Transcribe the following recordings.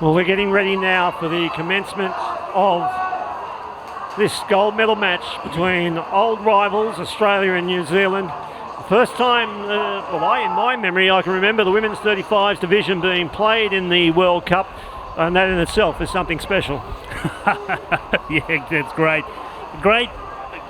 Well, we're getting ready now for the commencement of this gold medal match between old rivals, Australia and New Zealand. First time, in my memory, I can remember the women's 35s division being played in the World Cup, and that in itself is something special. Yeah, that's great. Great,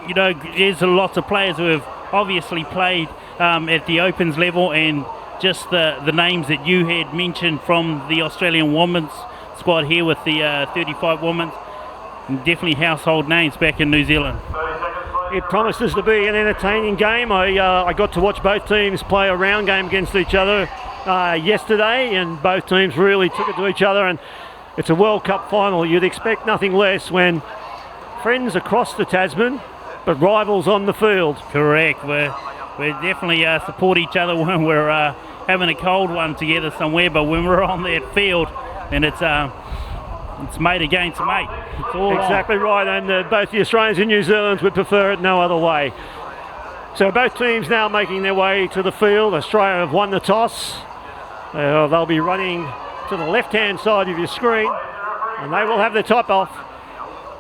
you know, there's lots of players who have obviously played at the Opens level, and just the names that you had mentioned from the Australian women's squad here with the 35 women, definitely household names back in New Zealand. It promises to be an entertaining game. I got to watch both teams play a round game against each other yesterday, and both teams really took it to each other, and it's a World Cup final. You'd expect nothing less when friends across the Tasman, but rivals on the field. Correct. We definitely support each other when we're having a cold one together somewhere, but when we're on that field, then it's mate against mate. It's all exactly right, and both the Australians and New Zealanders would prefer it no other way. So both teams now making their way to the field. Australia have won the toss. They'll be running to the left-hand side of your screen, and they will have the top off.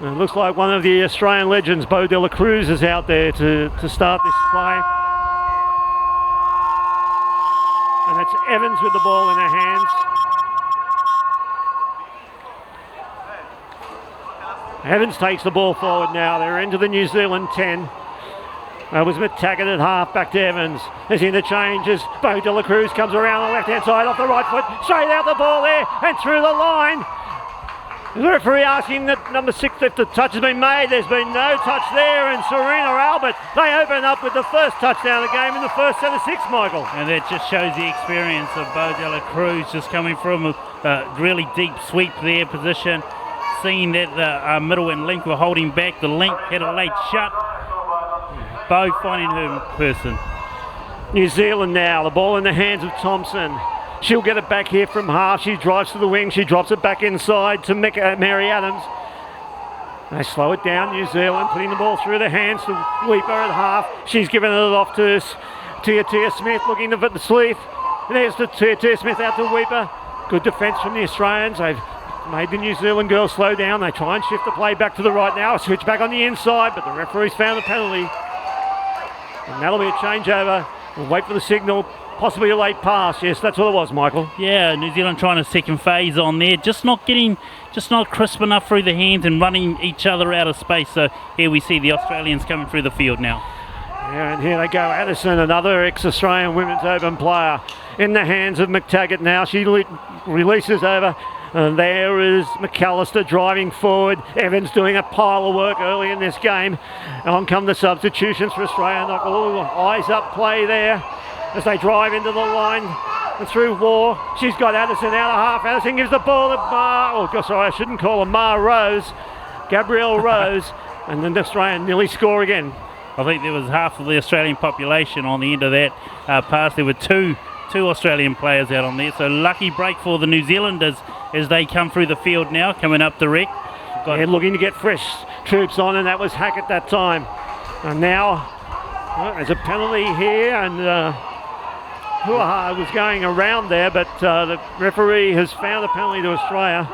And it looks like one of the Australian legends, Bo de la Cruz, is out there to start this play. And that's Evans with the ball in her hands. Evans takes the ball forward now. They're into the New Zealand 10. That was McTaggart at half, back to Evans. There's interchanges. Bo de la Cruz comes around the left-hand side off the right foot. Straight out the ball there and through the line. The referee asking that number 6 if the touch has been made. There's been no touch there, and Serena Albert, they open up with the first touchdown of the game in the first set of 6, Michael. And that just shows the experience of Bo de la Cruz, just coming from a really deep sweep there position, seeing that the middle and link were holding back. The link had a late shut. Bo finding her person. New Zealand now, the ball in the hands of Thompson. She'll get it back here from half. She drives to the wing. She drops it back inside to Mary Adams. They slow it down, New Zealand, putting the ball through the hands to Weeper at half. She's given it off to Tia Smith, looking to the sleeve. There's the Tia Smith out to Weeper. Good defence from the Australians. They've made the New Zealand girls slow down. They try and shift the play back to the right now. Switch back on the inside, but the referee's found the penalty. And that'll be a changeover. We'll wait for the signal. Possibly a late pass. Yes, that's what it was, Michael. Yeah, New Zealand trying a second phase on there. Just not crisp enough through the hands and running each other out of space. So here we see the Australians coming through the field now. Yeah, and here they go. Addison, another ex-Australian Women's Open player, in the hands of McTaggart now. She releases over. And there is McAllister driving forward. Evans doing a pile of work early in this game. On come the substitutions for Australia. Eyes up play there as they drive into the line and through War. She's got Addison out of half. Addison gives the ball to I shouldn't call her Rose. Gabrielle Rose. And then the Australian nearly score again. I think there was half of the Australian population on the end of that pass. There were two Australian players out on there. So lucky break for the New Zealanders as they come through the field now, coming up direct. And looking to get fresh troops on, and that was Hackett that time. And now there's a penalty here, and Huaha was going around there, but the referee has found a penalty to Australia.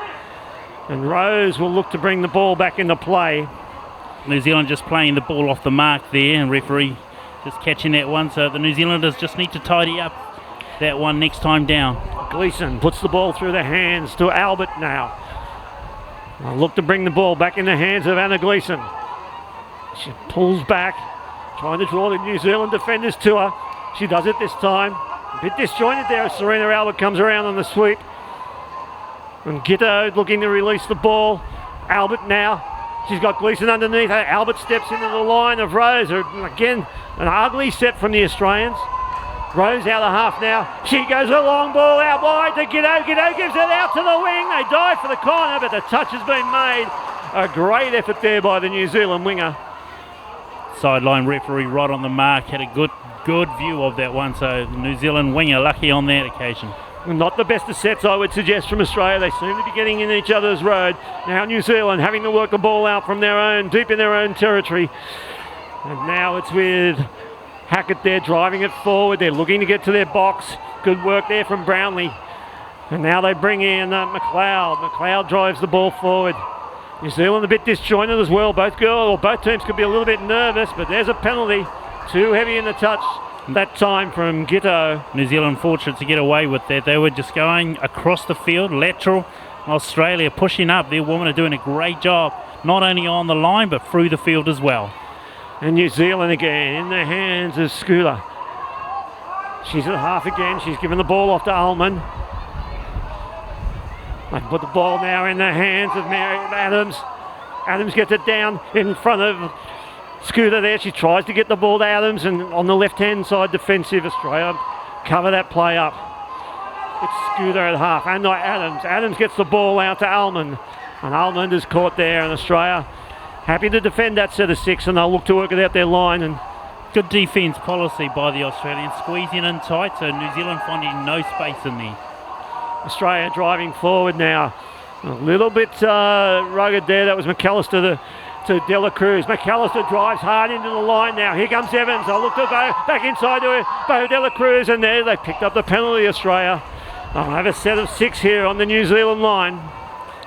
And Rose will look to bring the ball back into play. New Zealand just playing the ball off the mark there, and referee just catching that one. So the New Zealanders just need to tidy up that one next time down. Gleeson puts the ball through the hands to Albert now. I'll look to bring the ball back in the hands of Anna Gleeson. She pulls back, trying to draw the New Zealand defenders to her. She does it this time. A bit disjointed there as Serena Albert comes around on the sweep. And Gitto looking to release the ball. Albert now. She's got Gleeson underneath her. Albert steps into the line of Rose. Again, an ugly set from the Australians. Rose out of half now. She goes a long ball out wide to Gitto. Gitto gives it out to the wing. They dive for the corner, but the touch has been made. A great effort there by the New Zealand winger. Sideline referee right on the mark. Had a good view of that one. So the New Zealand winger lucky on that occasion. Not the best of sets, I would suggest, from Australia. They seem to be getting in each other's road. Now New Zealand having to work the ball out from their own, deep in their own territory. And now it's with Hackett there driving it forward. They're looking to get to their box. Good work there from Brownlee. And now they bring in McLeod. McLeod drives the ball forward. New Zealand a bit disjointed as well. Both teams could be a little bit nervous, but there's a penalty. Too heavy in the touch that time from Giteau. New Zealand fortunate to get away with that. They were just going across the field, lateral. Australia pushing up. Their women are doing a great job, not only on the line, but through the field as well. And New Zealand again in the hands of Scooter. She's at half again. She's given the ball off to Ullman. They put the ball now in the hands of Mary Adams. Adams gets it down in front of Scooter there. She tries to get the ball to Adams, and on the left-hand side, defensive Australia cover that play up. It's Scooter at half, and not Adams. Adams gets the ball out to Ullman, and Ullman is caught there, and Australia happy to defend that set of 6, and they'll look to work it out their line. And good defence policy by the Australians, squeezing in tight, so New Zealand finding no space in there. Australia driving forward now. A little bit rugged there. That was McAllister to Dela Cruz. McAllister drives hard into the line now. Here comes Evans. They'll look to go back inside to Bo Dela Cruz, and there they picked up the penalty, Australia. They'll have a set of 6 here on the New Zealand line.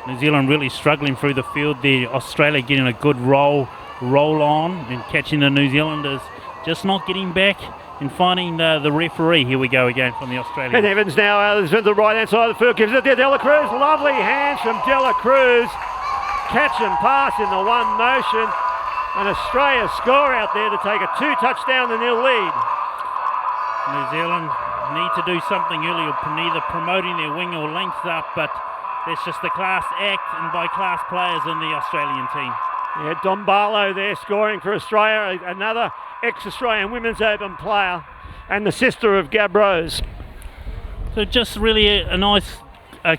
New Zealand really struggling through the field there. Australia getting a good roll on and catching the New Zealanders. Just not getting back and finding the referee. Here we go again from the Australians. And Evans now is to the right-hand side of the field. Gives it to Dela Cruz. Lovely hands from Dela Cruz. Catch and pass in the one motion. And Australia score out there to take a 2-touchdown-0 lead. New Zealand need to do something early, either promoting their wing or length up, but it's just the class act and by class players in the Australian team. Yeah, Don Barlow there scoring for Australia, another ex-Australian Women's Open player, and the sister of Gab Rose. So just really a nice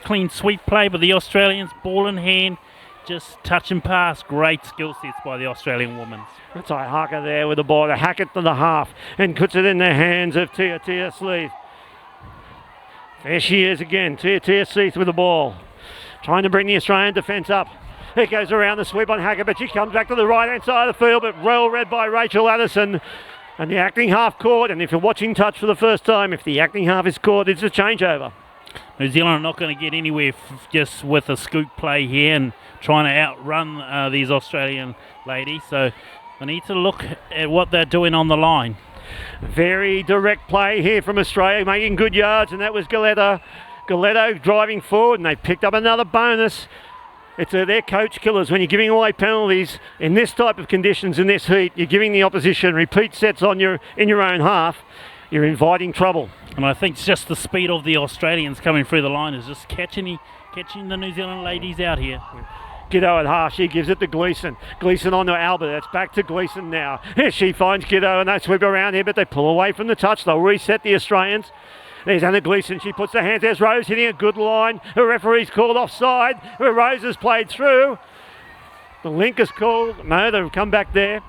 clean sweep play by the Australians, ball in hand, just touch and pass. Great skill sets by the Australian women. That's Harker there with the ball to hack it to the half and puts it in the hands of Tia Sleeth. There she is again, Tia Sleeth with the ball, trying to bring the Australian defence up. It goes around the sweep on Hacker, but she comes back to the right-hand side of the field, but well read by Rachel Addison. And the acting half caught, and if you're watching touch for the first time, if the acting half is caught, it's a changeover. New Zealand are not going to get anywhere just with a scoop play here and trying to outrun these Australian ladies. So they need to look at what they're doing on the line. Very direct play here from Australia, making good yards, and that was Galetto. Galetto driving forward, and they picked up another bonus. It's their coach killers. When you're giving away penalties in this type of conditions, in this heat, you're giving the opposition repeat sets in your own half. You're inviting trouble. And I think it's just the speed of the Australians coming through the line is just catching the New Zealand ladies out here. Giteau at half, she gives it to Gleeson. Gleeson on to Albert, that's back to Gleeson now. Here she finds Giteau, and they sweep around here, but they pull away from the touch. They'll reset the Australians. There's Anna Gleeson, she puts her hands, there's Rose hitting a good line. Her referee's called offside, where Rose has played through. The link is called, no, they've come back there.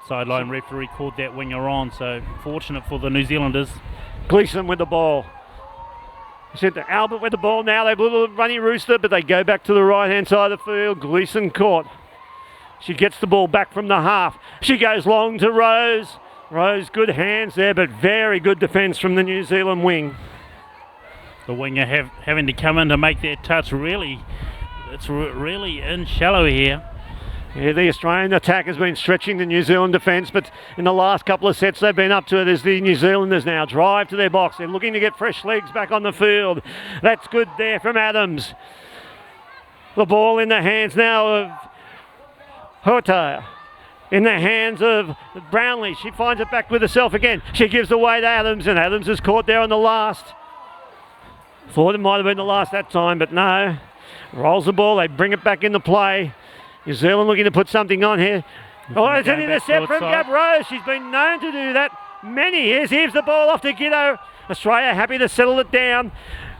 Sideline referee called that winger on, so fortunate for the New Zealanders. Gleeson with the ball. Said to Albert with the ball now, they've a little runny rooster, but they go back to the right-hand side of the field. Gleeson caught. She gets the ball back from the half. She goes long to Rose. Rose, good hands there, but very good defence from the New Zealand wing. The winger having to come in to make that touch. Really, it's really in shallow here. Yeah, the Australian attack has been stretching the New Zealand defence, but in the last couple of sets they've been up to it as the New Zealanders now drive to their box. They're looking to get fresh legs back on the field. That's good there from Adams. The ball in the hands now of Horta. In the hands of Brownlee. She finds it back with herself again. She gives the way to Adams, and Adams is caught there on the last. Thought it might have been the last that time, but no. Rolls the ball, they bring it back into play. New Zealand looking to put something on here. Oh, it's an intercept from Gab Rose. She's been known to do that many years. Here's the ball off to Giteau. Australia happy to settle it down.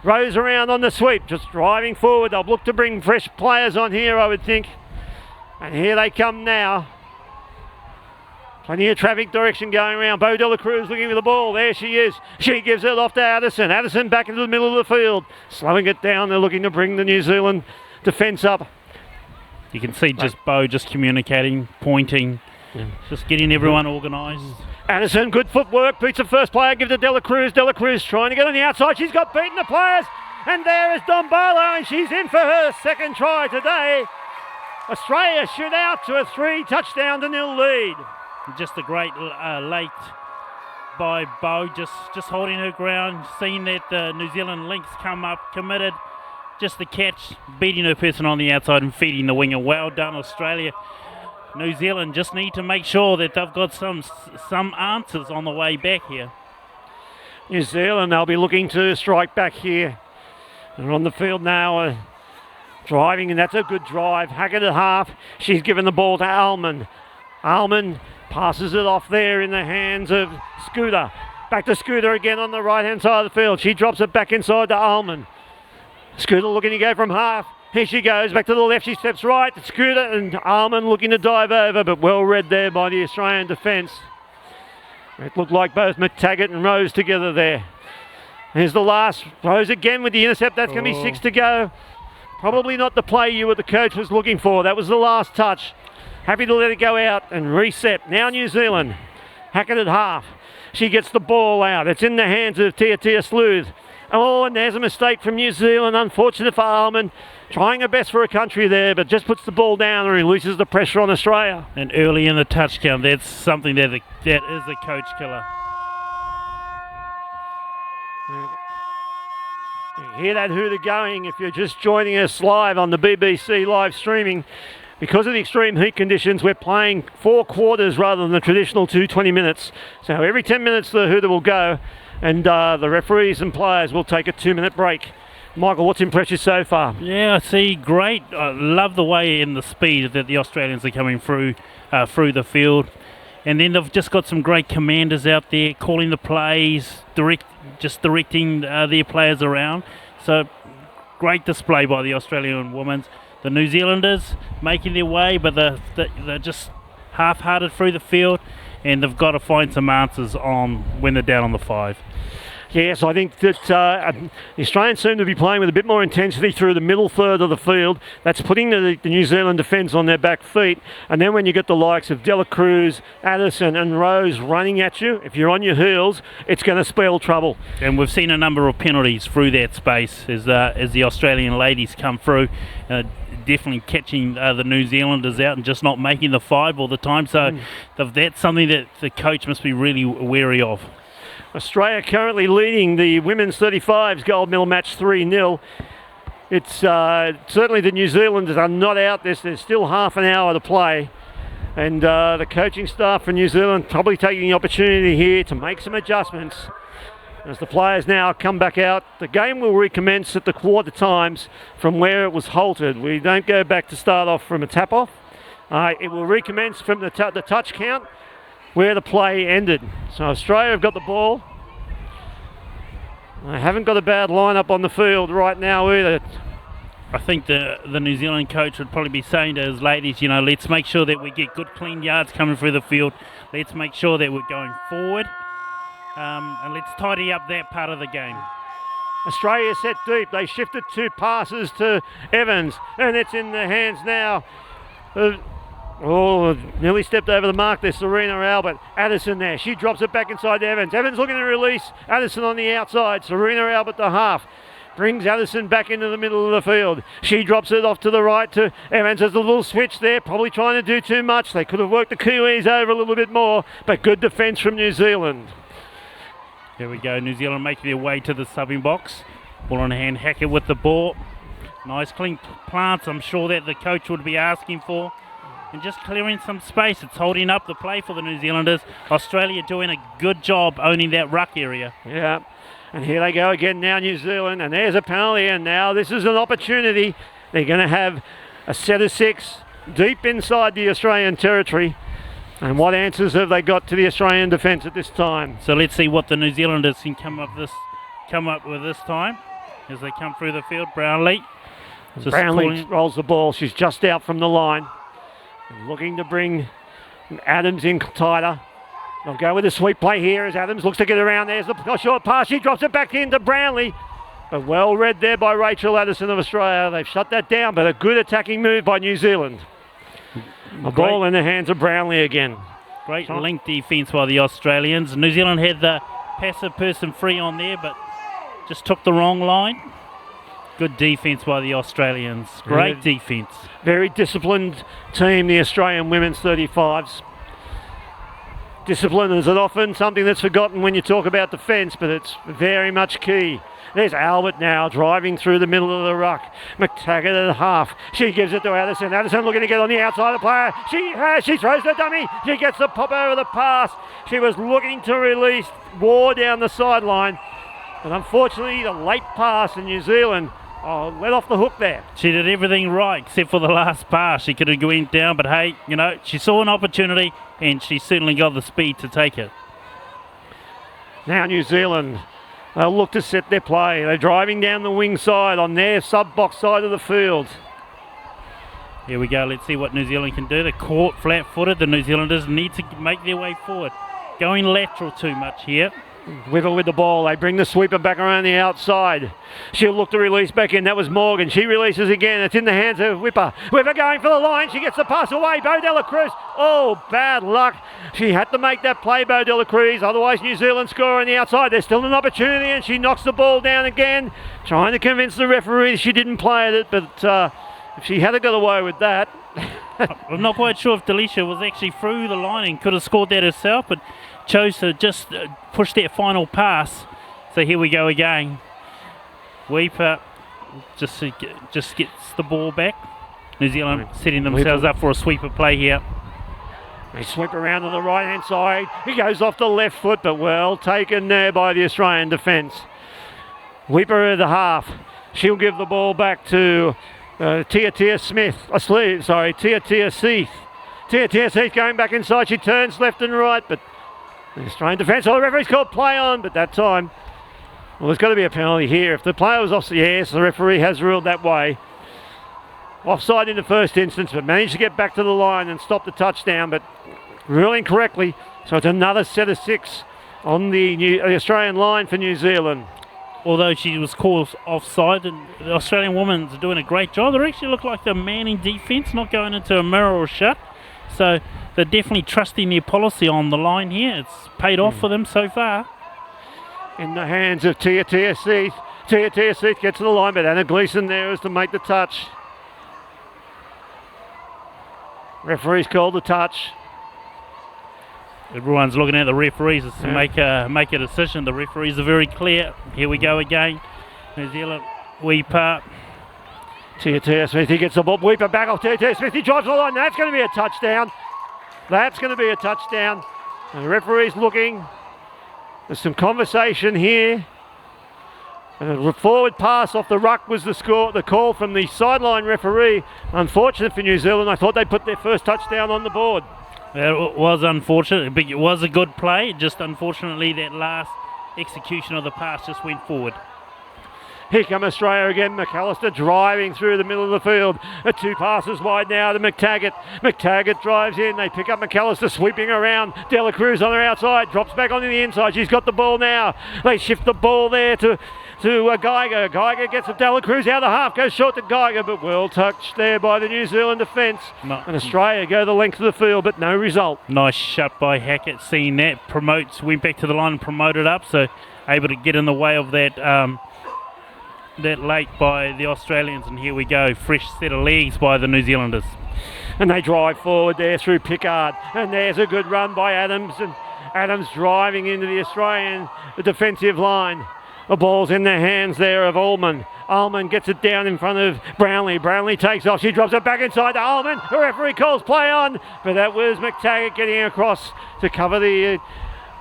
Rose around on the sweep, just driving forward. They'll look to bring fresh players on here, I would think. And here they come now. Plenty of traffic direction going around. Bo Dela Cruz looking for the ball. There she is. She gives it off to Addison. Addison back into the middle of the field. Slowing it down. They're looking to bring the New Zealand defence up. You can see just Bo just communicating, pointing, just getting everyone organised. Addison, good footwork. Beats the first player. Gives it to Dela Cruz. Dela Cruz trying to get on the outside. She's got beaten the players. and there is Dombolo, and she's in for her second try today. Australia shoot out to a 3-touchdown-0 lead. Just a great late by Bo, just holding her ground, seeing that the New Zealand links come up, committed. Just the catch, beating her person on the outside and feeding the winger. Well done, Australia. New Zealand just need to make sure that they've got some answers on the way back here. New Zealand, they'll be looking to strike back here. They're on the field now, driving, and that's a good drive. Hackett at half. She's given the ball to Alman. Alman passes it off there in the hands of Scooter. Back to Scooter again on the right-hand side of the field. She drops it back inside to Alman. Scooter looking to go from half. Here she goes, back to the left, she steps right. Scooter and Alman looking to dive over, but well read there by the Australian defence. It looked like both McTaggart and Rose together there. Here's the last. Rose again with the intercept. That's going to be 6 to go. Probably not the play you or the coach was looking for. That was the last touch. Happy to let it go out and reset. Now New Zealand. Hackett at half. She gets the ball out. It's in the hands of Tia Sleuth. Oh, and there's a mistake from New Zealand. Unfortunate for Alman. Trying her best for her country there, but just puts the ball down and releases the pressure on Australia. And early in the touchdown, that's something that is a coach killer. You hear that hooter going if you're just joining us live on the BBC live streaming. Because of the extreme heat conditions, we're playing 4 quarters rather than the traditional 20 minutes. So every 10 minutes the hooter will go, and the referees and players will take a 2-minute break. Michael, what's impressed you so far? Yeah, I see, great. I love the way and the speed that the Australians are coming through the field. And then they've just got some great commanders out there calling the plays, directing their players around. So great display by the Australian women. The New Zealanders making their way, but they're just half-hearted through the field, and they've got to find some answers on when they're down on the 5. Yes, I think that the Australians seem to be playing with a bit more intensity through the middle third of the field. That's putting the New Zealand defence on their back feet. And then when you get the likes of Dela Cruz, Addison and Rose running at you, if you're on your heels, it's going to spell trouble. And we've seen a number of penalties through that space as the Australian ladies come through. Definitely catching the New Zealanders out and just not making the 5 all the time. So that's something that the coach must be really wary of. Australia currently leading the women's 35s gold medal match 3-0. It's certainly the New Zealanders are not out. There's still half an hour to play. And the coaching staff for New Zealand probably taking the opportunity here to make some adjustments. As the players now come back out, the game will recommence at the quarter times from where it was halted. We don't go back to start off from a tap-off. It will recommence from the touch count where the play ended. So Australia have got the ball. They haven't got a bad lineup on the field right now either. I think the New Zealand coach would probably be saying to his ladies, let's make sure that we get good clean yards coming through the field. Let's make sure that we're going forward. And let's tidy up that part of the game. Australia set deep. They shifted 2 passes to Evans, and it's in the hands now of nearly stepped over the mark there, Serena Albert. Addison there. She drops it back inside to Evans. Evans looking to release. Addison on the outside. Serena Albert to half. Brings Addison back into the middle of the field. She drops it off to the right to Evans. There's a little switch there. Probably trying to do too much. They could have worked the Kiwis over a little bit more, but good defence from New Zealand. Here we go. New Zealand making their way to the subbing box. Ball on hand. Hackett with the ball. Nice clean plants. I'm sure that the coach would be asking for. And just clearing some space. It's holding up the play for the New Zealanders. Australia doing a good job owning that ruck area. Yeah, and here they go again now, New Zealand, and there's a penalty, and now this is an opportunity. They're going to have a set of 6 deep inside the Australian territory. And what answers have they got to the Australian defence at this time? So let's see what the New Zealanders can come up with this time as they come through the field. Brownlee rolls the ball. She's just out from the line. Looking to bring Adams in tighter. They'll go with a sweep play here as Adams looks to get around. There's the short pass. She drops it back into Brownlee. But well read there by Rachel Addison of Australia. They've shut that down, but a good attacking move by New Zealand. A ball in the hands of Brownlee again. Great link defence by the Australians. New Zealand had the passive person free on there, but just took the wrong line. Good defence by the Australians. Great defence. Very disciplined team, the Australian women's 35s. Discipline is often something that's forgotten when you talk about defence, but it's very much key. There's Albert now driving through the middle of the ruck. McTaggart at half. She gives it to Addison. Addison looking to get on the outside of the player. She throws the dummy. She gets the pop over the pass. She was looking to release War down the sideline. But unfortunately, the late pass in New Zealand let off the hook there. She did everything right except for the last pass. She could have went down, but hey, she saw an opportunity and she certainly got the speed to take it. Now New Zealand, they'll look to set their play. They're driving down the wing side on their sub-box side of the field. Here we go. Let's see what New Zealand can do. They're caught flat-footed. The New Zealanders need to make their way forward. Going lateral too much here. Whipper with the ball. They bring the sweeper back around the outside. She'll look to release back in. That was Morgan. She releases again. It's in the hands of Whipper. Whipper going for the line. She gets the pass away. Bo Dela Cruz. Oh, bad luck. She had to make that play, Bo Dela Cruz. Otherwise, New Zealand score on the outside. There's still an opportunity, and she knocks the ball down again, trying to convince the referee she didn't play at it. But if she had got away with that. I'm not quite sure if Delisha was actually through the line and could have scored that herself, but chose to just push that final pass. So here we go again. Weeper just gets the ball back. New Zealand setting themselves up for a sweeper play here. They sweep around on the right hand side. He goes off the left foot, but well taken there by the Australian defence. Weeper at the half. She'll give the ball back to Tia Smith. Tia Seath. Tia Seath going back inside. She turns left and right, but the Australian defence, the referee's called play on, but that time, there's got to be a penalty here. If the player was offside, yes, the referee has ruled that way. Offside in the first instance, but managed to get back to the line and stop the touchdown, but ruling correctly. So it's another set of 6 on the Australian line for New Zealand. Although she was called offside, and the Australian women are doing a great job. They actually look like they're manning defence, not going into a mirror or shut. So they're definitely trusting their policy on the line here. It's paid off for them so far. In the hands of Tia Seath. Tia Seath gets to the line, but Anna Gleeson there is to make the touch. Referee's called the touch. Everyone's looking at the referees to make a decision. The referees are very clear. Here we go again. New Zealand, Weeper. Tia Smith, he gets the ball. Weeper back off Tia Smith. He drives the line. That's going to be a touchdown. That's going to be a touchdown. And the referee's looking. There's some conversation here. And a forward pass off the ruck was the call from the sideline referee. Unfortunate for New Zealand. I thought they put their first touchdown on the board. It was unfortunate, but it was a good play. Just unfortunately, that last execution of the pass just went forward. Here come Australia again. McAllister driving through the middle of the field. 2 passes wide now to McTaggart. McTaggart drives in. They pick up McAllister sweeping around. Dela Cruz on her outside. Drops back onto the inside. She's got the ball now. They shift the ball there to Geiger. Geiger gets Dela Cruz out of the half. Goes short to Geiger, but well touched there by the New Zealand defence. And Australia go the length of the field, but no result. Nice shot by Hackett. Seeing that, went back to the line and promoted up. So able to get in the way of that late by the Australians, and here we go, fresh set of legs by the New Zealanders. And they drive forward there through Pickard, and there's a good run by Adams, and Adams driving into the Australian defensive line. The ball's in the hands there of Ullman. Ullman gets it down in front of Brownlee. Brownlee takes off. She drops it back inside to Ullman. The referee calls play on, but that was McTaggart getting across to cover the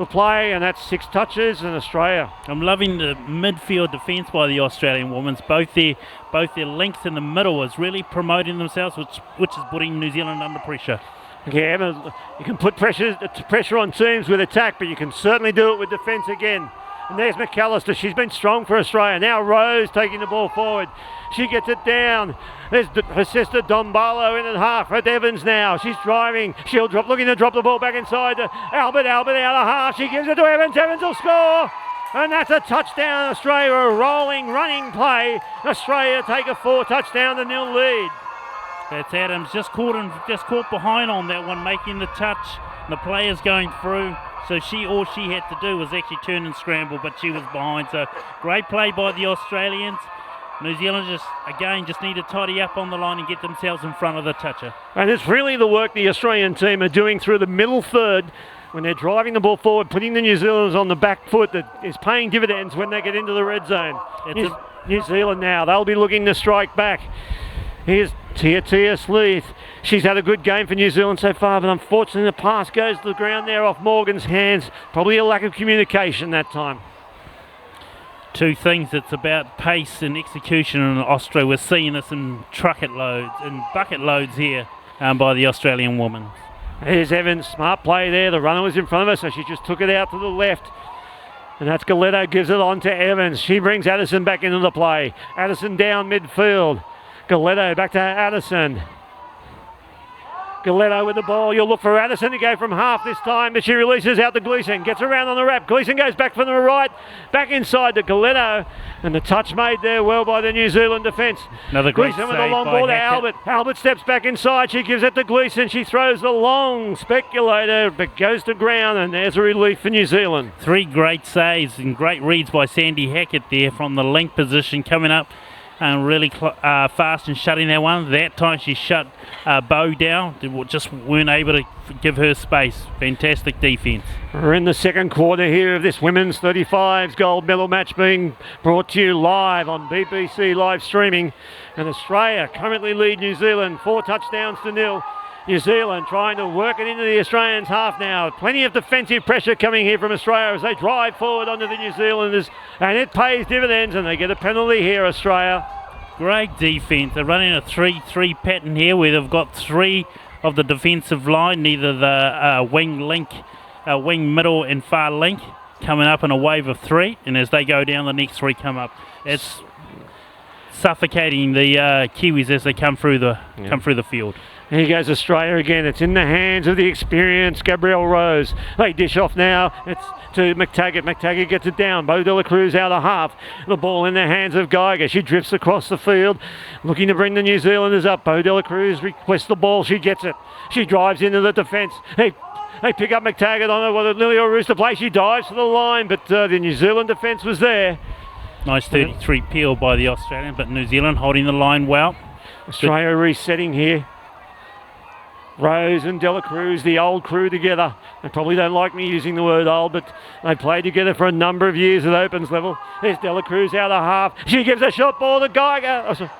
play, and that's 6 touches in Australia. I'm loving the midfield defence by the Australian women. Both their length in the middle is really promoting themselves, which is putting New Zealand under pressure. Yeah, but you can put pressure on teams with attack, but you can certainly do it with defence again. And there's McAllister. She's been strong for Australia. Now Rose taking the ball forward. She gets it down. There's her sister Don Barlow in at half. At Evans now. She's driving. She'll looking to drop the ball back inside to Albert. Albert out of half. She gives it to Evans. Evans will score. And that's a touchdown. Australia, a rolling, running play. Australia take a 4-touchdown-0 lead. That's Adams just caught behind on that one, making the touch. And the players going through. So all she had to do was actually turn and scramble, but she was behind. So great play by the Australians. New Zealand just need to tidy up on the line and get themselves in front of the toucher. And it's really the work the Australian team are doing through the middle third when they're driving the ball forward, putting the New Zealanders on the back foot, that is paying dividends when they get into the red zone. New Zealand now, they'll be looking to strike back. Here's Tia Sleeth. She's had a good game for New Zealand so far, but unfortunately the pass goes to the ground there off Morgan's hands. Probably a lack of communication that time. Two things, it's about pace and execution in Austria. We're seeing this in bucket loads here by the Australian woman. Here's Evans, smart play there. The runner was in front of her, so she just took it out to the left. And that's Galetto, gives it on to Evans. She brings Addison back into the play. Addison down midfield. Galetto back to Addison. Galetto with the ball. You'll look for Addison to go from half this time, but she releases out to Gleeson. Gets around on the wrap. Gleeson goes back from the right. Back inside to Galetto. And the touch made there well by the New Zealand defence. Another great Gleeson with a long ball to Albert. Albert steps back inside. She gives it to Gleeson. She throws the long speculator, but goes to ground. And there's a relief for New Zealand. Three great saves and great reads by Sandy Hackett there from the link position coming up. And really fast and shutting that one. That time she shut Bo down. They just weren't able to give her space. Fantastic defence. We're in the second quarter here of this women's 35s gold medal match being brought to you live on BBC live streaming. And Australia currently lead New Zealand 4 touchdowns to 0. New Zealand trying to work it into the Australians' half now. Plenty of defensive pressure coming here from Australia as they drive forward onto the New Zealanders, and it pays dividends, and they get a penalty here, Australia. Great defence. They're running a 3-3 pattern here where they've got 3 of the defensive line, neither the wing, middle and far link, coming up in a wave of 3, and as they go down, the next 3 come up. It's suffocating the Kiwis as they come through the field. Here goes Australia again. It's in the hands of the experienced Gabrielle Rose. They dish off now. It's to McTaggart. McTaggart gets it down. Bo Dela Cruz out of half. The ball in the hands of Geiger. She drifts across the field, looking to bring the New Zealanders up. Bo Dela Cruz requests the ball. She gets it. She drives into the defence. They pick up McTaggart on it. Well, Lily O'Roos to play. She dives to the line, but the New Zealand defence was there. Nice 33 peel by the Australian, but New Zealand holding the line well. Australia resetting here. Rose and Dela Cruz, the old crew together. They probably don't like me using the word old, but they played together for a number of years at Opens level. There's Dela Cruz out of half. She gives a shot ball to Geiger.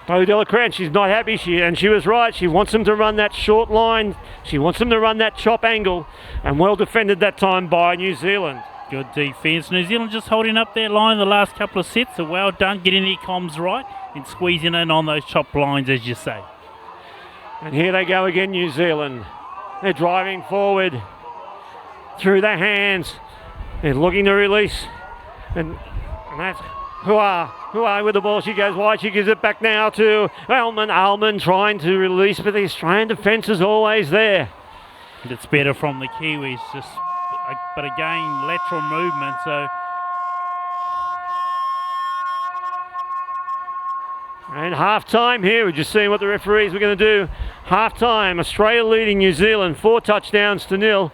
Bo Dela Cruz, she's not happy, she was right. She wants them to run that short line. She wants them to run that chop angle, and well defended that time by New Zealand. Good defence. New Zealand just holding up their line the last couple of sets. So well done, getting their comms right and squeezing in on those chop lines, as you say. And here they go again, New Zealand. They're driving forward through their hands. They're looking to release. And that's Hua with the ball. She goes wide. She gives it back now to Alman trying to release, but the Australian defence is always there. It's better from the Kiwis, but again, lateral movement. So. And half-time here, we're just seeing what the referees were going to do. Half-time, Australia leading New Zealand 4 touchdowns to 0.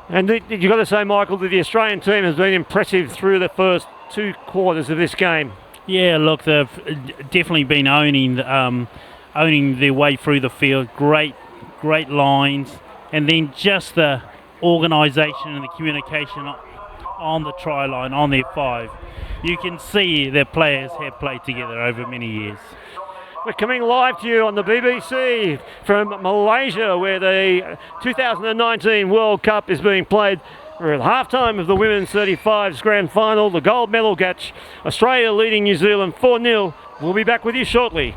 And you've got to say, Michael, that the Australian team has been impressive through the first 2 quarters of this game. Yeah, look, they've definitely been owning their way through the field. Great lines, and then just the organisation and the communication on the try line, on their 5. You can see their players have played together over many years. We're coming live to you on the BBC from Malaysia, where the 2019 World Cup is being played. We're at half-time of the Women's 35s Grand Final, the gold medal match. Australia leading New Zealand 4-0. We'll be back with you shortly.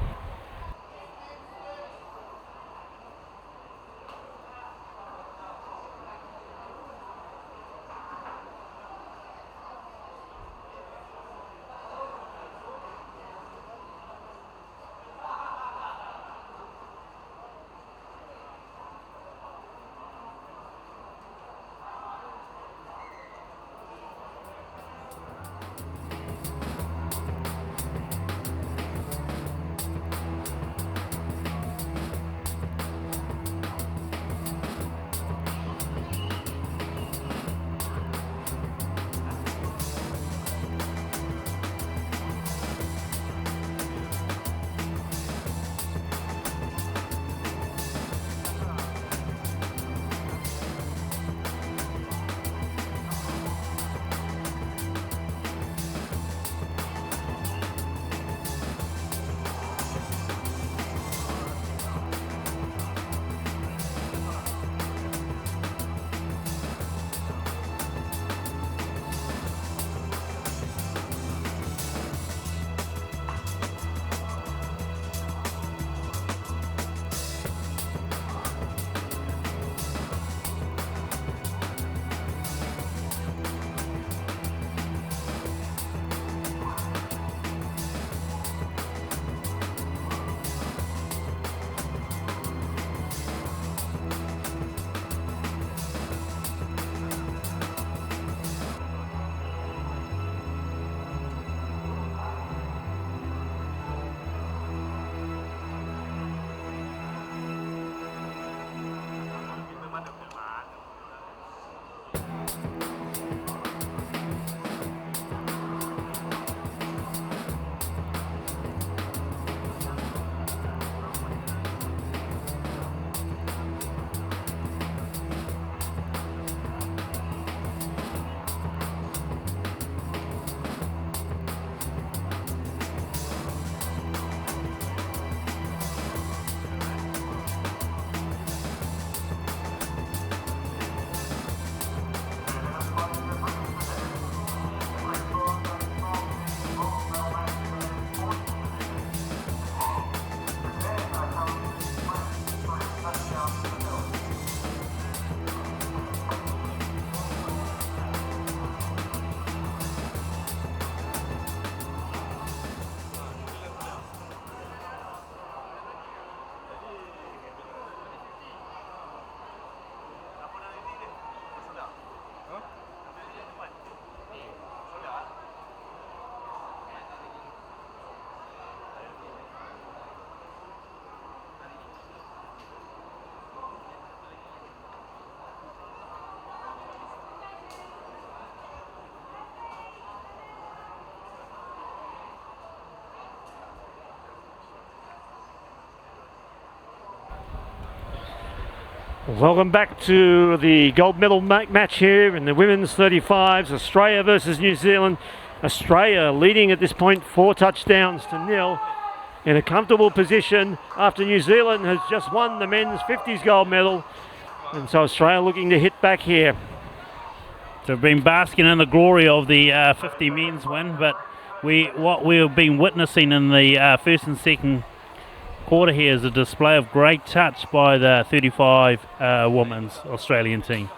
Welcome back to the gold medal match here in the women's 35s, Australia versus New Zealand. Australia leading at this point 4 touchdowns to 0 in a comfortable position after New Zealand has just won the men's 50s gold medal. And so Australia looking to hit back here. So we've been basking in the glory of the 50 men's win, but what we've been witnessing in the first and second quarter here is a display of great touch by the 35 women's Australian team.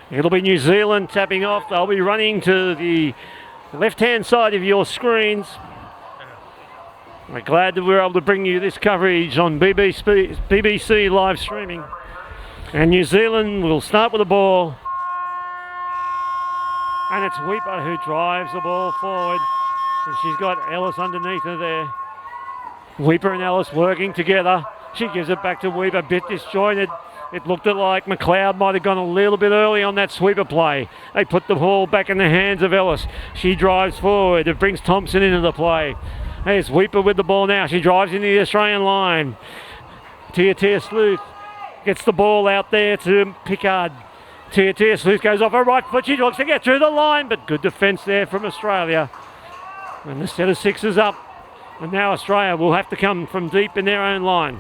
It'll be New Zealand tapping off. They'll be running to the left-hand side of your screens. We're glad that we're able to bring you this coverage on BBC live streaming. And New Zealand will start with the ball. And it's Weeper who drives the ball forward. And she's got Ellis underneath her there. Weeper and Ellis working together. She gives it back to Weeper, a bit disjointed. It looked like McLeod might have gone a little bit early on that sweeper play. They put the ball back in the hands of Ellis. She drives forward. It brings Thompson into the play. There's Weeper with the ball now. She drives into the Australian line. Tia Sleuth gets the ball out there to Pickard. Tia Sleuth goes off her right foot. She looks to get through the line, but good defence there from Australia. And the set of 6 is up. And now Australia will have to come from deep in their own line.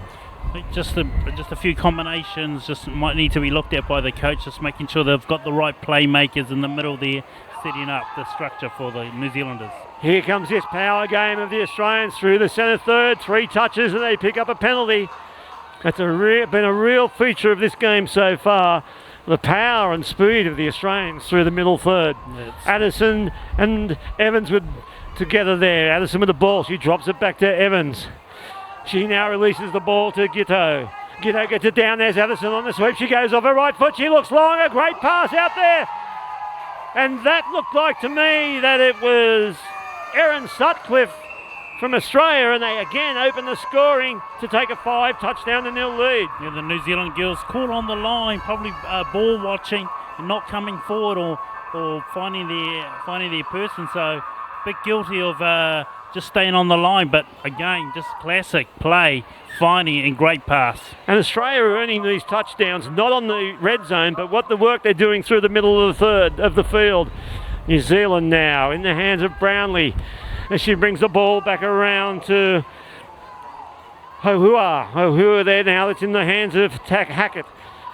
Just a few combinations just might need to be looked at by the coach, just making sure they've got the right playmakers in the middle there, setting up the structure for the New Zealanders. Here comes this power game of the Australians through the centre third. 3 touches and they pick up a penalty. That's been a real feature of this game so far. The power and speed of the Australians through the middle third. Addison and Evans together there. Addison with the ball. She drops it back to Evans. She now releases the ball to Giteau. Giteau gets it down. There's Addison on the sweep. She goes off her right foot. She looks long. A great pass out there. And that looked like to me that it was Erin Sutcliffe from Australia, and they again open the scoring to take a 5 touchdown to 0 lead. Yeah, the New Zealand girls caught on the line, probably ball watching and not coming forward or finding their person. So a bit guilty of just staying on the line, but again, just classic play, finding and great pass. And Australia are earning these touchdowns not on the red zone, but what the work they're doing through the middle of the third of the field. New Zealand now in the hands of Brownlee as she brings the ball back around to Hohua there now. It's in the hands of Hackett.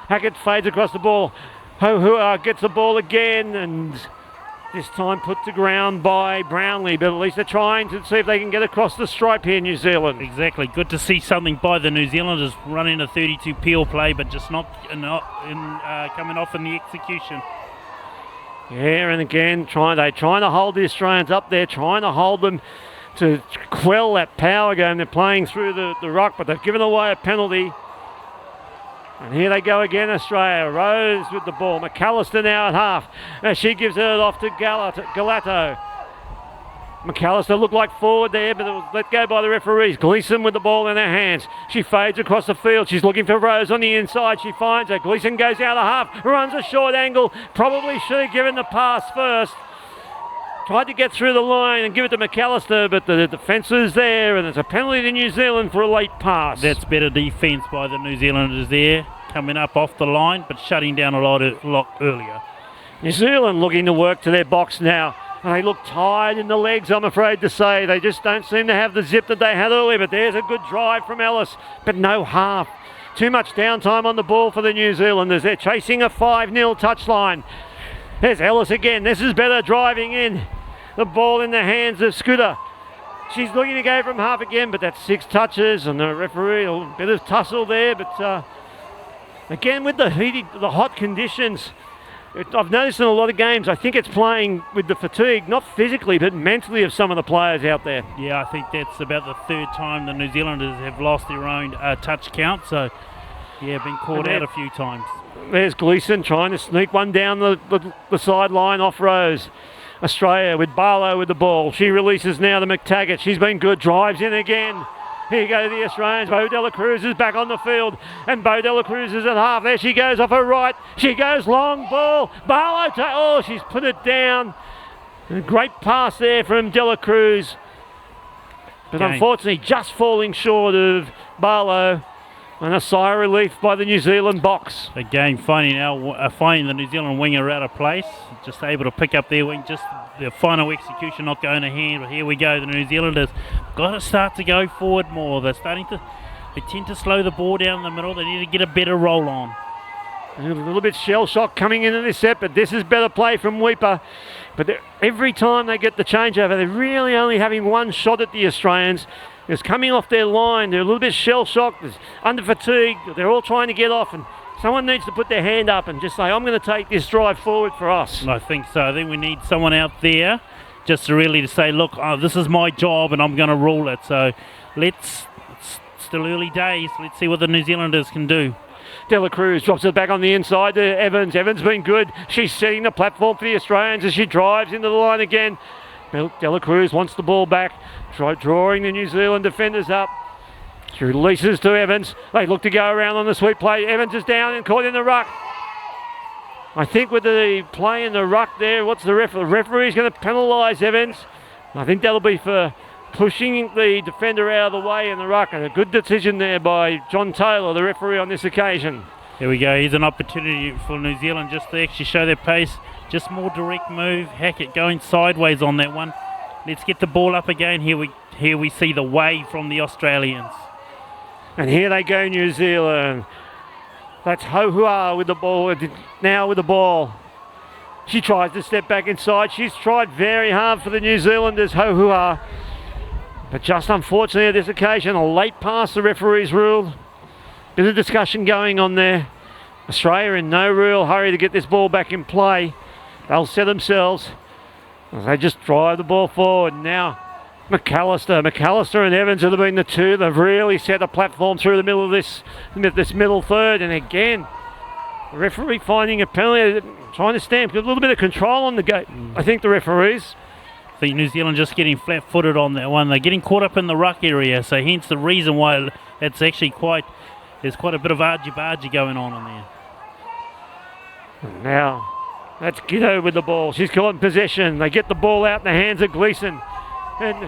Hackett fades across the ball. Hohua gets the ball again, and this time put to ground by Brownlee, but at least they're trying to see if they can get across the stripe here, New Zealand. Exactly. Good to see something by the New Zealanders running a 32 peel play, but just not coming off in the execution. Yeah, and again, they're trying to hold the Australians up there, trying to hold them to quell that power game. They're playing through the rock, but they've given away a penalty. And here they go again, Australia. Rose with the ball. McAllister now at half. As she gives it off to Galato. McAllister looked like forward there, but it was let go by the referees. Gleeson with the ball in her hands. She fades across the field. She's looking for Rose on the inside. She finds her. Gleeson goes out of half, runs a short angle. Probably should have given the pass first. Tried to get through the line and give it to McAllister, but the defence is there, and it's a penalty to New Zealand for a late pass. That's better defence by the New Zealanders there, coming up off the line, but shutting down a lot earlier. New Zealand looking to work to their box now. And they look tired in the legs, I'm afraid to say. They just don't seem to have the zip that they had earlier, but there's a good drive from Ellis, but no half. Too much downtime on the ball for the New Zealanders. They're chasing a 5-0 touchline. There's Ellis again. This is better driving in. The ball in the hands of Scooter. She's looking to go from half again, but that's 6 touches, and the referee, a bit of tussle there, but again with the hot conditions, I've noticed in a lot of games, I think it's playing with the fatigue, not physically, but mentally of some of the players out there. Yeah, I think that's about the 3rd time the New Zealanders have lost their own touch count, so yeah, been caught out a few times. There's Gleeson trying to sneak one down the sideline off Rose. Australia with Barlow with the ball. She releases now to McTaggart. She's been good, drives in again. Here go the Australians. Bo Dela Cruz is back on the field, and Bo Dela Cruz is at half. There she goes off her right. She goes long ball. Barlow, she's put it down. A great pass there from Dela Cruz, but unfortunately just falling short of Barlow. And a sigh of relief by the New Zealand box. Again, finding the New Zealand winger out of place, just able to pick up their wing, just the final execution not going ahead. But here we go, the New Zealanders got to start to go forward more. They tend to slow the ball down the middle. They need to get a better roll on. A little bit shell shock coming into this set, but this is better play from Weeper. But every time they get the changeover, they're really only having one shot at the Australians. It's coming off their line. They're a little bit shell-shocked, under fatigue. They're all trying to get off, and someone needs to put their hand up and just say, I'm going to take this drive forward for us. I think so. I think we need someone out there just to really say, look, this is my job and I'm going to rule it. So it's still early days. Let's see what the New Zealanders can do. Dela Cruz drops it back on the inside to Evans. Evans been good. She's setting the platform for the Australians as she drives into the line again. Dela Cruz wants the ball back, drawing the New Zealand defenders up. She releases to Evans. They look to go around on the sweep play. Evans is down and caught in the ruck. I think with the play in the ruck there, what's the referee? The referee's going to penalise Evans. I think that'll be for pushing the defender out of the way in the ruck, and a good decision there by John Taylor, the referee on this occasion. Here we go. Here's an opportunity for New Zealand just to actually show their pace. Just more direct move. Hackett going sideways on that one. Let's get the ball up again. Here we see the wave from the Australians. And here they go, New Zealand. That's Hohua with the ball. Now with the ball. She tries to step back inside. She's tried very hard for the New Zealanders, Hohua. But just unfortunately at this occasion, a late pass the referees ruled. Bit of discussion going on there. Australia in no real hurry to get this ball back in play. They'll set themselves. They just drive the ball forward. Now McAllister and Evans have been the two. They've really set a platform through the middle of this middle third. And again, the referee finding a penalty, trying to stamp a little bit of control on the game. I think the referees. I think New Zealand just getting flat-footed on that one. They're getting caught up in the ruck area, so hence the reason why it's actually there's quite a bit of argy-bargy going on in there. And now, that's Giddo with the ball. She's got in possession. They get the ball out in the hands of Gleeson. And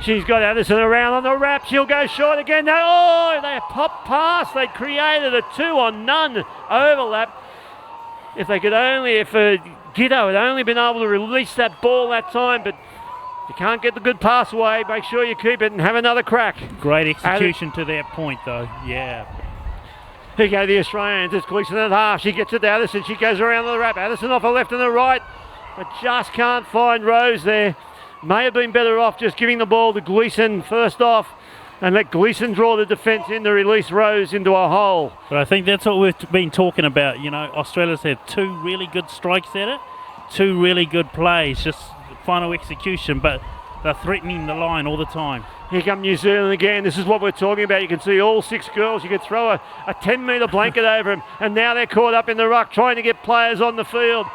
she's got Addison around on the wrap. She'll go short again. They pop past. They created a 2-on-none overlap. If Giddo had only been able to release that ball that time, but you can't get the good pass away. Make sure you keep it and have another crack. Great execution to that point, though. Yeah. Here go the Australians. It's Gleeson at half. She gets it to Addison. She goes around the wrap. Addison off her left and the right, but just can't find Rose there. May have been better off just giving the ball to Gleeson first off and let Gleeson draw the defence in to release Rose into a hole. But I think that's what we've been talking about. You know, Australia's had two really good strikes at it, two really good plays, just final execution, but they're threatening the line all the time. Here come New Zealand again. This is what we're talking about. You can see all six girls. You could throw a 10-metre blanket over them, and now they're caught up in the ruck trying to get players on the field.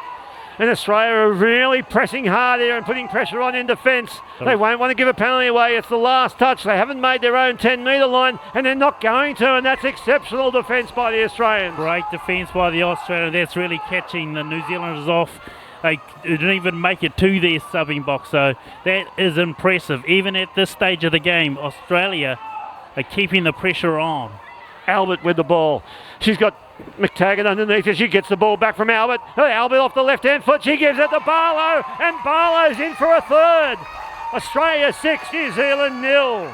And Australia are really pressing hard here and putting pressure on in defence. They won't want to give a penalty away. It's the last touch. They haven't made their own 10-metre line, and they're not going to, and that's exceptional defence by the Australians. Great defence by the Australians. That's really catching the New Zealanders off. They didn't even make it to their subbing box, so that is impressive. Even at this stage of the game, Australia are keeping the pressure on. Albert with the ball. She's got McTaggart underneath her. She gets the ball back from Albert. Albert off the left-hand foot. She gives it to Barlow, and Barlow's in for a third. Australia 6, New Zealand 0.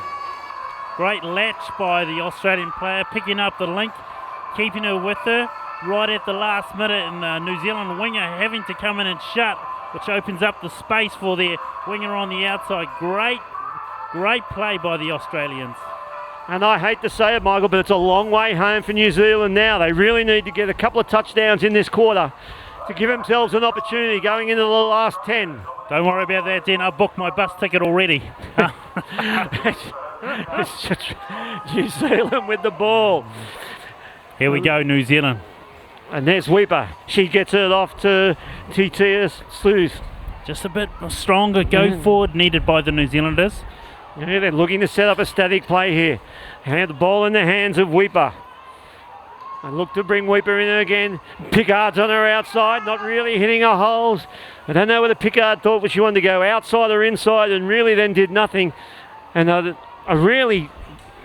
Great latch by the Australian player, picking up the link, keeping her with her right at the last minute, and the New Zealand winger having to come in and shut, which opens up the space for their winger on the outside. Great play by the Australians. And I hate to say it, Michael, but it's a long way home for New Zealand now. They really need to get a couple of touchdowns in this quarter to give themselves an opportunity going into the last 10. Don't worry about that, then. I booked my bus ticket already. New Zealand with the ball. Here we go, New Zealand. And there's Weeper. She gets it off to TTS Sleuth. Just a bit stronger go forward needed by the New Zealanders. Yeah, they're looking to set up a static play here. Hand the ball in the hands of Weeper. And look to bring Weeper in again. Pickard's on her outside, not really hitting her holes. I don't know whether Pickard thought she wanted to go outside or inside and really then did nothing. And a really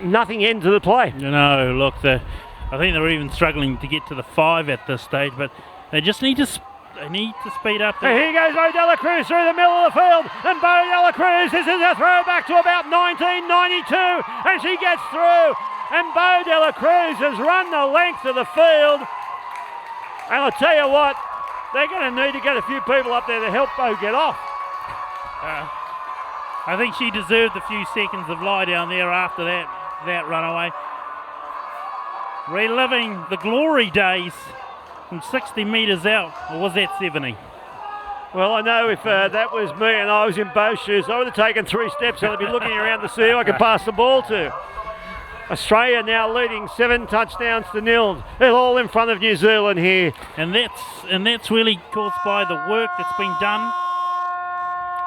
nothing end to the play. Look, I think they're even struggling to get to the 5 at this stage, but they just need to speed up. And here goes Bo Dela Cruz through the middle of the field, and Bo Dela Cruz, this is a throwback to about 1992, and she gets through, and Bo Dela Cruz has run the length of the field, and I'll tell you what, they're going to need to get a few people up there to help Bo get off. I think she deserved a few seconds of lie down there after that runaway. Reliving the glory days from 60 metres out, or was that 70? Well, I know if that was me and I was in Bo's shoes, I would have taken 3 steps and I'd be looking around to see who I could pass the ball to. Australia now leading 7 touchdowns to 0. They're all in front of New Zealand here. And that's really caused by the work that's been done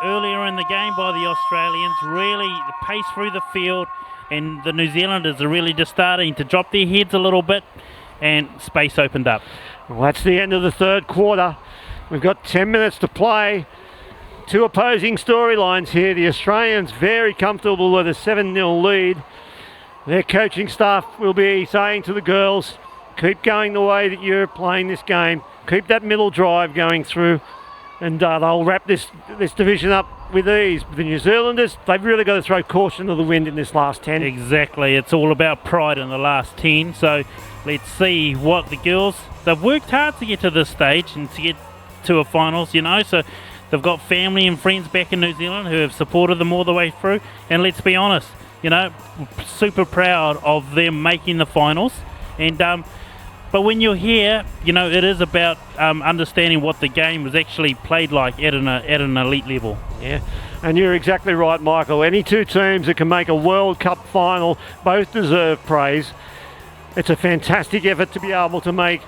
earlier in the game by the Australians. Really, the pace through the field, and the New Zealanders are really just starting to drop their heads a little bit, and space opened up. Well, that's the end of the third quarter. We've got 10 minutes to play. 2 opposing storylines here. The Australians very comfortable with a 7-0 lead. Their coaching staff will be saying to the girls, keep going the way that you're playing this game. Keep that middle drive going through, and they'll wrap this division up with ease. The New Zealanders, they've really got to throw caution to the wind in this last 10. Exactly. It's all about pride in the last 10. So let's see what the girls, they've worked hard to get to this stage and to get to a finals, so they've got family and friends back in New Zealand who have supported them all the way through. And let's be honest, super proud of them making the finals. And but when you're here, it is about understanding what the game was actually played like at an elite level. Yeah, and you're exactly right, Michael. Any 2 teams that can make a World Cup final both deserve praise. It's a fantastic effort to be able to make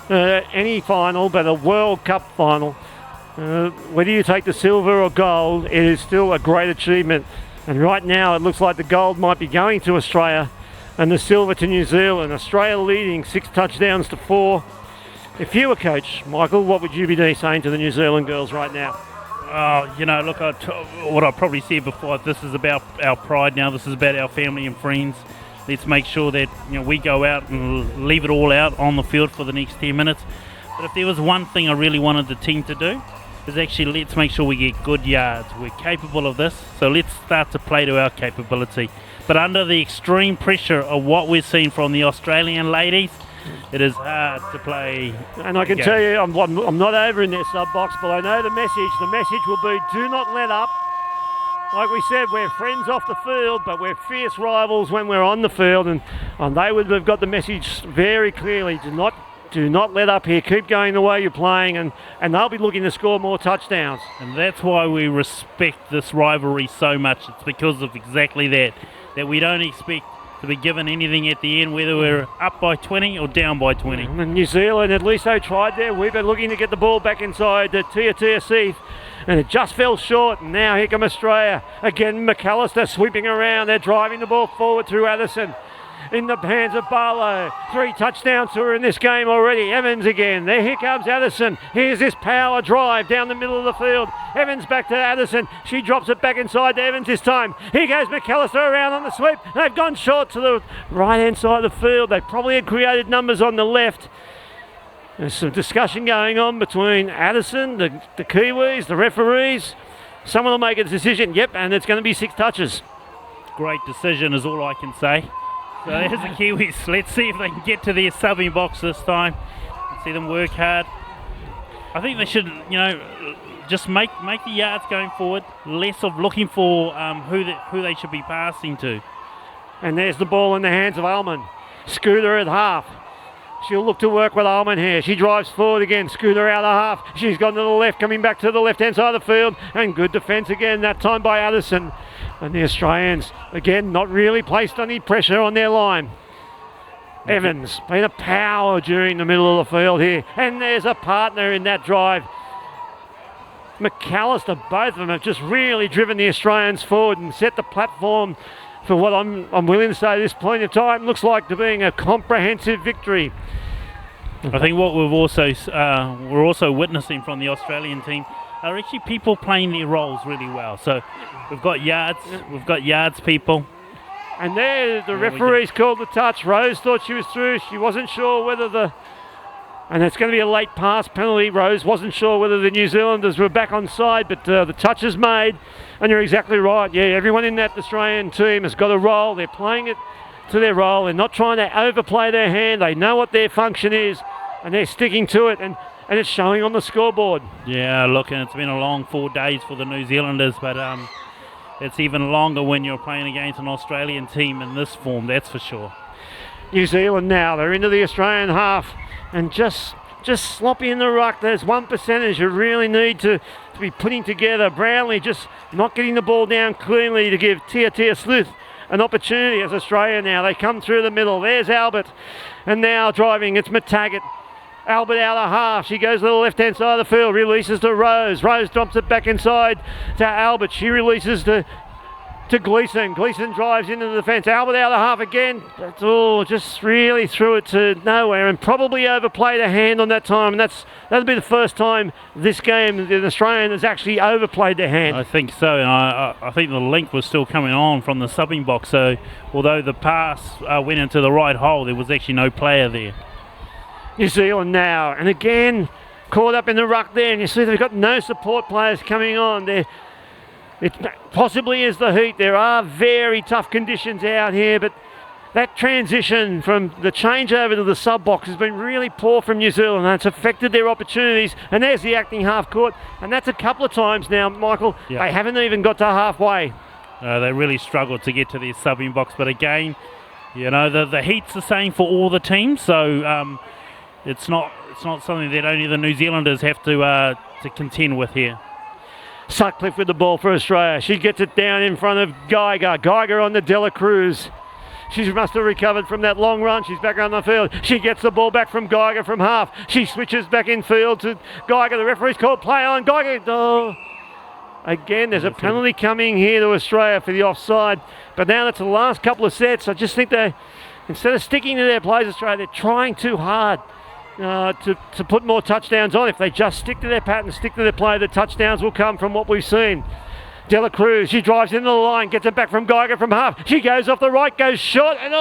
any final, but a World Cup final. Whether you take the silver or gold, it is still a great achievement. And right now it looks like the gold might be going to Australia and the silver to New Zealand. Australia leading 6 touchdowns to 4. If you were coach, Michael, what would you be saying to the New Zealand girls right now? Look, what I probably said before, this is about our pride now. This is about our family and friends. Let's make sure that we go out and leave it all out on the field for the next 10 minutes. But if there was one thing I really wanted the team to do, is actually let's make sure we get good yards. We're capable of this, so let's start to play to our capability. But under the extreme pressure of what we're seeing from the Australian ladies, it is hard to play. And I can tell you, I'm not over in their sub box, but I know the message. The message will be, do not let up. Like we said, we're friends off the field, but we're fierce rivals when we're on the field, and they would have got the message very clearly. Do not let up here. Keep going the way you're playing, and they'll be looking to score more touchdowns. And that's why we respect this rivalry so much. It's because of exactly that we don't expect to be given anything at the end, whether we're up by 20 or down by 20. And New Zealand, at least they tried there. We've been looking to get the ball back inside the Tia Seif, and it just fell short. And now here come Australia. Again, McAllister sweeping around. They're driving the ball forward through Addison. In the hands of Barlow. 3 touchdowns to her in this game already. Evans again. There, here comes Addison. Here's this power drive down the middle of the field. Evans back to Addison. She drops it back inside to Evans this time. Here goes McAllister around on the sweep. They've gone short to the right-hand side of the field. They probably had created numbers on the left. There's some discussion going on between Addison, the Kiwis, the referees. Someone will make a decision. Yep, and it's going to be 6 touches. Great decision is all I can say. So there's the Kiwis. Let's see if they can get to their subbing box this time. Let's see them work hard. I think they should, just make the yards going forward, less of looking for who they should be passing to. And there's the ball in the hands of Ullman. Scooter at half. She'll look to work with Ullman here. She drives forward again. Scooter out of half. She's gone to the left, coming back to the left-hand side of the field. And good defence again, that time by Addison. And the Australians, again, not really placed any pressure on their line. Evans, been a power during the middle of the field here. And there's a partner in that drive. McAllister, both of them have just really driven the Australians forward and set the platform for what I'm willing to say at this point in time looks like to being a comprehensive victory. I think what we're also witnessing from the Australian team are actually people playing their roles really well. So we've got yards people, And there, the There we referee's called the touch. Rose thought she was through. She wasn't sure whether the... And it's going to be a late pass penalty. Rose wasn't sure whether the New Zealanders were back on side, but the touch is made. And you're exactly right. Yeah, everyone in that Australian team has got a role. They're playing it to their role. They're not trying to overplay their hand. They know what their function is, and they're sticking to it. And it's showing on the scoreboard. Yeah, look, and it's been a long 4 days for the New Zealanders, but it's even longer when you're playing against an Australian team in this form, that's for sure. New Zealand now, they're into the Australian half, and just sloppy in the ruck. There's one percentage you really need to be putting together. Brownlee just not getting the ball down cleanly to give Tia Sleuth an opportunity as Australia now. They come through the middle. There's Albert, and now driving, it's McTaggart. Albert out of half. She goes to the left-hand side of the field, releases to Rose. Rose dumps it back inside to Albert. She releases to Gleeson. Gleeson drives into the defence. Albert out of half again. That's all, just really threw it to nowhere and probably overplayed a hand on that time. And that'll be the first time this game an Australian has actually overplayed their hand. I think so, and I think the link was still coming on from the subbing box. So although the pass went into the right hole, there was actually no player there. New Zealand now, and again caught up in the ruck there, and you see they've got no support players coming on. It possibly is the heat. There are very tough conditions out here, but that transition from the changeover to the sub box has been really poor from New Zealand, and it's affected their opportunities. And there's the acting half court, and that's a couple of times now, Michael. Yeah. They haven't even got to halfway. They really struggled to get to their subbing box, but again, you know, the heat's the same for all the teams, so it's not something that only the New Zealanders have to contend with here. Sutcliffe with the ball for Australia. She gets it down in front of Geiger. Geiger on the Dela Cruz. She must have recovered from that long run. She's back on the field. She gets the ball back from Geiger from half. She switches back in field to Geiger. The referee's called play on Geiger. Oh. Again, there's a penalty coming here to Australia for the offside. But now that's the last couple of sets. I just think they, instead of sticking to their plays, Australia, they're trying too hard. To put more touchdowns on. If they just stick to their pattern, stick to their play, the touchdowns will come from what we've seen. Dela Cruz, she drives into the line, gets it back from Geiger from half. She goes off the right, goes short, and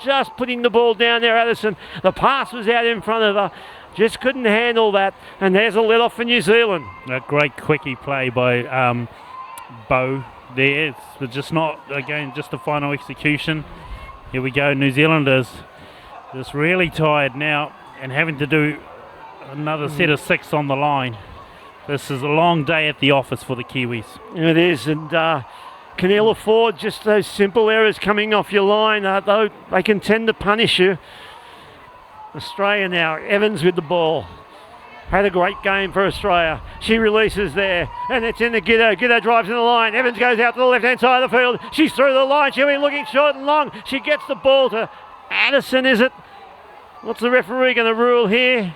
just putting the ball down there, Addison. The pass was out in front of her. Just couldn't handle that. And there's a let off for New Zealand. A great quickie play by Bo there. It's just not, again, just the final execution. Here we go, New Zealanders just really tired now, and having to do another set of 6 on the line. This is a long day at the office for the Kiwis. It is, and can ill afford just those simple errors coming off your line, though they can tend to punish you. Australia now, Evans with the ball. Had a great game for Australia. She releases there, and it's in the Giddo. Giddo drives in the line. Evans goes out to the left-hand side of the field. She's through the line. She'll be looking short and long. She gets the ball to Addison, is it? What's the referee going to rule here?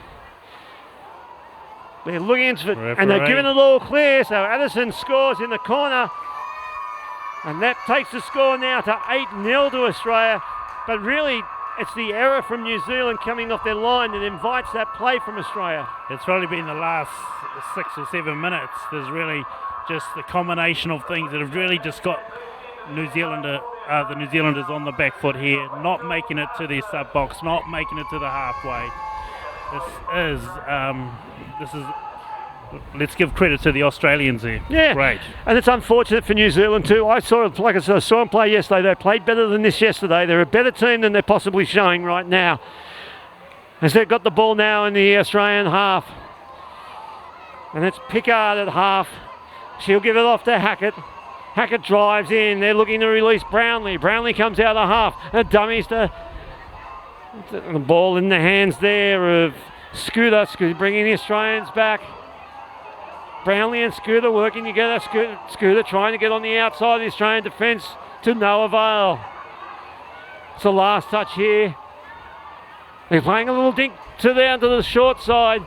They're looking for it, and they're giving it all clear, so Addison scores in the corner. And that takes the score now to 8-0 to Australia. But really, it's the error from New Zealand coming off their line that invites that play from Australia. It's probably been the last 6 or 7 minutes. There's really just the combination of things that have really just got the New Zealanders on the back foot here, not making it to their sub box, not making it to the halfway. This is. Let's give credit to the Australians here. Yeah, great. And it's unfortunate for New Zealand too. I saw them play yesterday. They played better than this yesterday. They're a better team than they're possibly showing right now, as they've got the ball now in the Australian half. And it's Pickard at half. She'll give it off to Hackett. Hackett drives in. They're looking to release Brownlee. Brownlee comes out of half. And dummies to the ball in the hands there of Scooter. Scooter bringing the Australians back. Brownlee and Scooter working together. Scooter trying to get on the outside of the Australian defence to no avail. It's the last touch here. They're playing a little dink down to the short side.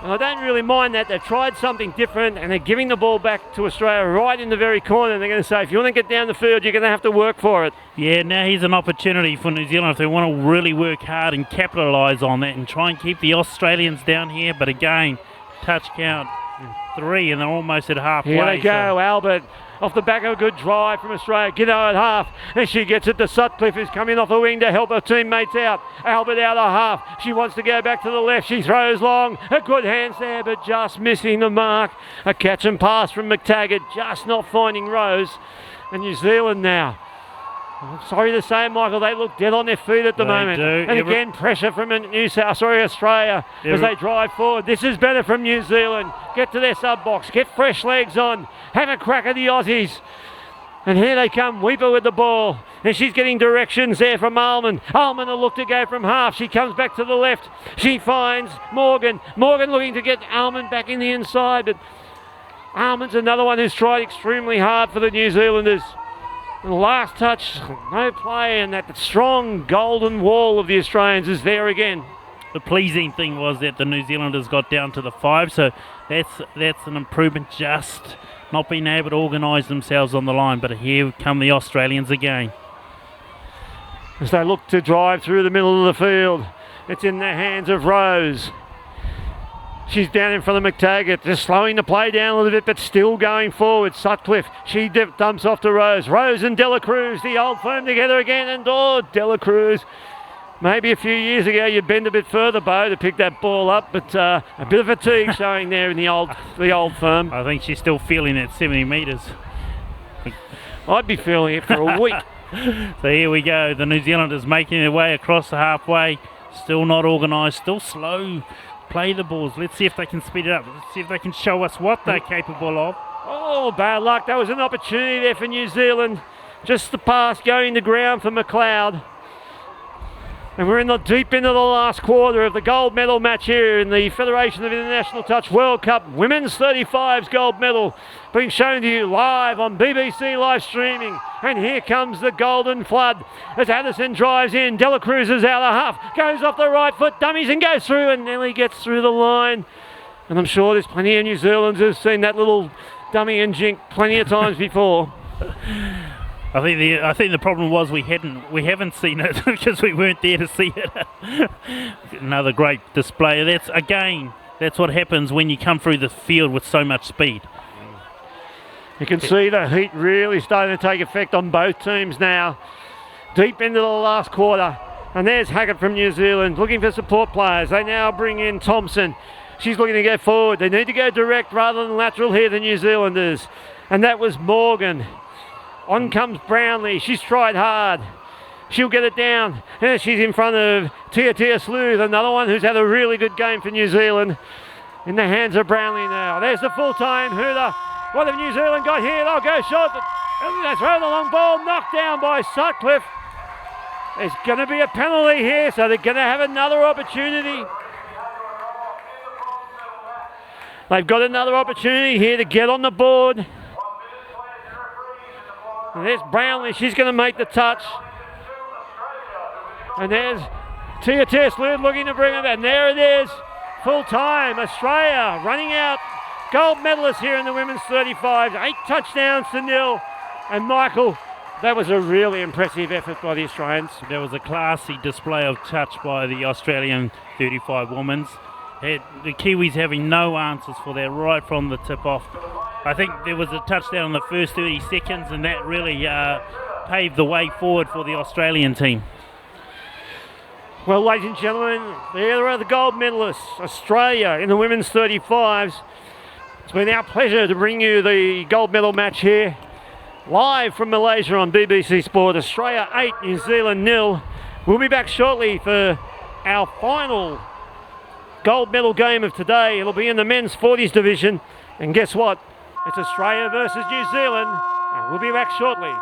And I don't really mind that. They've tried something different, and they're giving the ball back to Australia right in the very corner. And they're going to say, if you want to get down the field, you're going to have to work for it. Yeah, now here's an opportunity for New Zealand if they want to really work hard and capitalise on that and try and keep the Australians down here. But again, touch count 3, and they're almost at halfway. Here they go, Albert. off the back of a good drive from Australia. Giddo at half, and she gets it to Sutcliffe, who's coming off the wing to help her teammates out. Albert out of half. She wants to go back to the left. She throws long. A good hands there, but just missing the mark. A catch and pass from McTaggart, just not finding Rose. And New Zealand now. I'm sorry to say, Michael, they look dead on their feet at the moment. Do. And again, pressure from Australia as they drive forward. This is better from New Zealand. Get to their sub-box. Get fresh legs on. Have a crack at the Aussies. And here they come, Weeper with the ball. And she's getting directions there from Almond. Almond will look to go from half. She comes back to the left. She finds Morgan. Morgan looking to get Almond back in the inside. But Almond's another one who's tried extremely hard for the New Zealanders. And the last touch, no play, and that strong golden wall of the Australians is there again. The pleasing thing was that the New Zealanders got down to the 5, so that's an improvement, just not being able to organise themselves on the line. But here come the Australians again. As they look to drive through the middle of the field, it's in the hands of Rose. She's down in front of McTaggart, just slowing the play down a little bit, but still going forward. Sutcliffe, she dumps off to Rose. Rose and Dela Cruz, the old firm together again, and Dela Cruz. Maybe a few years ago you'd bend a bit further, Bo, to pick that ball up, but a bit of fatigue showing there in the old firm. I think she's still feeling it 70 metres. I'd be feeling it for a week. So here we go, the New Zealanders making their way across the halfway, still not organised, still slow. Play the balls. Let's see if they can speed it up. Let's see if they can show us what they're capable of. Oh, bad luck. That was an opportunity there for New Zealand. Just the pass going to ground for McLeod. And we're deep into the last quarter of the gold medal match here in the Federation of International Touch World Cup Women's 35s gold medal being shown to you live on BBC live streaming. And here comes the golden flood as Addison drives in. Dela Cruz is out of half, goes off the right foot, dummies and goes through, and Nelly gets through the line. And I'm sure there's plenty of New Zealanders who've seen that little dummy and jink plenty of times before. I think the problem was we haven't seen it because we weren't there to see it. Another great display. That's what happens when you come through the field with so much speed. You can see the heat really starting to take effect on both teams now. Deep into the last quarter. And there's Hackett from New Zealand looking for support players. They now bring in Thompson. She's looking to go forward. They need to go direct rather than lateral here, the New Zealanders. And that was Morgan. On comes Brownlee. She's tried hard. She'll get it down. And she's in front of Tia Sleuth, another one who's had a really good game for New Zealand. In the hands of Brownlee now. There's the full-time hooter. What have New Zealand got here? They'll go short. They throw the long ball, knocked down by Sutcliffe. There's going to be a penalty here, so they're going to have another opportunity. They've got another opportunity here to get on the board. And there's Brownlee, she's going to make the touch. And there's Tia Sleuth looking to bring it, and there it is. Full time, Australia running out. Gold medalists here in the women's 35s, 8 touchdowns to 0. And Michael, that was a really impressive effort by the Australians. There was a classy display of touch by the Australian 35 women's. The Kiwis having no answers for that right from the tip off. I think there was a touchdown in the first 30 seconds, and that really paved the way forward for the Australian team. Well, ladies and gentlemen, there are the gold medalists, Australia in the women's 35s. It's been our pleasure to bring you the gold medal match here, live from Malaysia on BBC Sport. Australia 8, New Zealand 0. We'll be back shortly for our final gold medal game of today. It'll be in the men's 40s division. And guess what? It's Australia versus New Zealand. And we'll be back shortly.